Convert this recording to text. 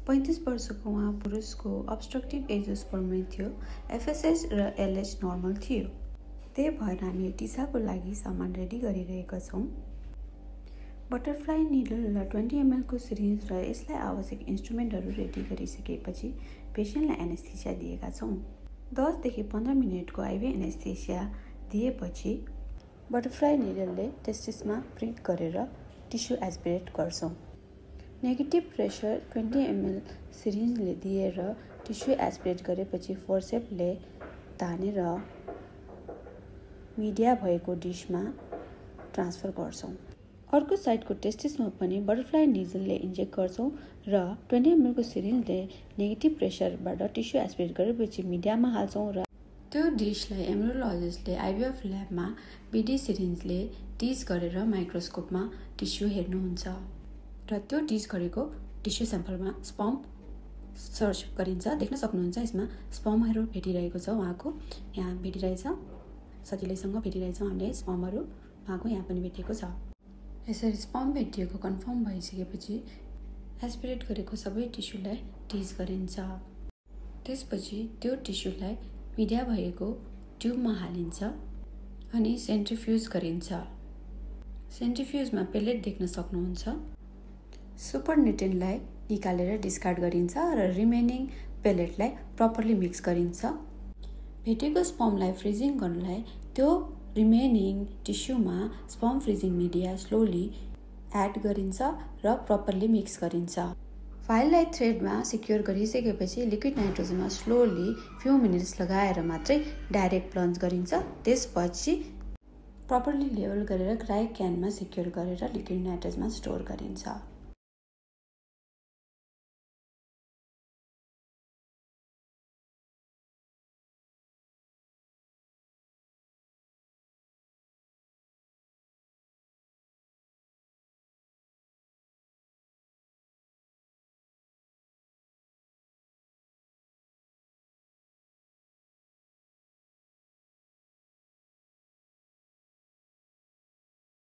35 वर्षको उहाँ पुरुषको अब्स्ट्रक्टिभ एन्जियोस्पर्म थियो। एफएसएच र एलएच नर्मल थियो। त्यही भएर हामी टिसाको लागि सामान रेडी गरिरहेका छौँ। बटरफ्लाई निडल र 20 ml को सिरिन्ज र यसलाई आवश्यक इन्स्ट्रुमेन्टहरू रेडी गरिसकेपछि पेसेन्टलाई एनेस्थेसिया दिएका छौँ। 10 देखि 15 मिनेटको आइभी एनेस्थेसिया दिएपछि बटरफ्लाई निडलले टेस्टिसमा प्रिक गरेर टिस्यु एस्पिरेट गर्छौँ। नेगेटिभ प्रेसर 20 ml सिरिन्जले दिएर टिस्यु एस्पिरेट गरेपछि फोर्सेप्सले तानेर मिडिया भएको डिसमा ट्रान्सफर गर्छौँ। अर्को साइडको टेस्टिसमा पनि बटरफ्लाई निडलले इन्जेक्ट गर्छौँ र 20 ml को सिरिन्जले नेगेटिभ प्रेसरबाट टिस्यु एस्पिरेट गरेपछि मिडियामा हाल्छौँ र त्यो डिसलाई एम्ब्रियोलोजिस्टले आइभीएफ ल्याबमा बिडी सिरिन्जले टिज गरेर माइक्रोस्कोपमा टिस्यु हेर्नुहुन्छ र त्यो टिज गरेको टिस्यु स्याम्पलमा स्पर्म सर्च गरिन्छ। देख्न सक्नुहुन्छ यसमा स्पर्महरू भेटिरहेको छ। उहाँको यहाँ भेटिरहेछ, सजिलैसँग भेटिरहेछ। हामीले स्पर्महरू उहाँको यहाँ पनि भेटिएको छ। यसरी स्पर्म भेटिएको कन्फर्म भइसकेपछि एस्पिरेट गरेको सबै टिस्युलाई टिज गरिन्छ। त्यसपछि त्यो टिस्युलाई मिडिया भएको ट्युबमा हालिन्छ अनि सेन्ट्रिफ्युज गरिन्छ। सेन्ट्रिफ्युजमा पेलेट देख्न सक्नुहुन्छ। सुपरनेटेनलाई निकालेर डिस्कार्ड गरिन्छ र रिमेनिङ पेलेटलाई प्रपरली मिक्स गरिन्छ। भेटेको स्पर्मलाई फ्रिजिङ गर्नलाई त्यो रिमेनिङ टिस्युमा sperm freezing media slowly add गरिन्छ र प्रपरली मिक्स गरिन्छ। फाइललाई थ्रेडमा सिक्योर गरिसकेपछि लिक्विड नाइट्रोजनमा स्लोली फ्यु मिनट्स लगाएर मात्रै डाइरेक्ट प्लन्ज गरिन्छ। त्यसपछि प्रपरली लेबल गरेर ग्राई क्यानमा सिक्योर गरेर लिक्विड नाइट्रोजनमा स्टोर गरिन्छ।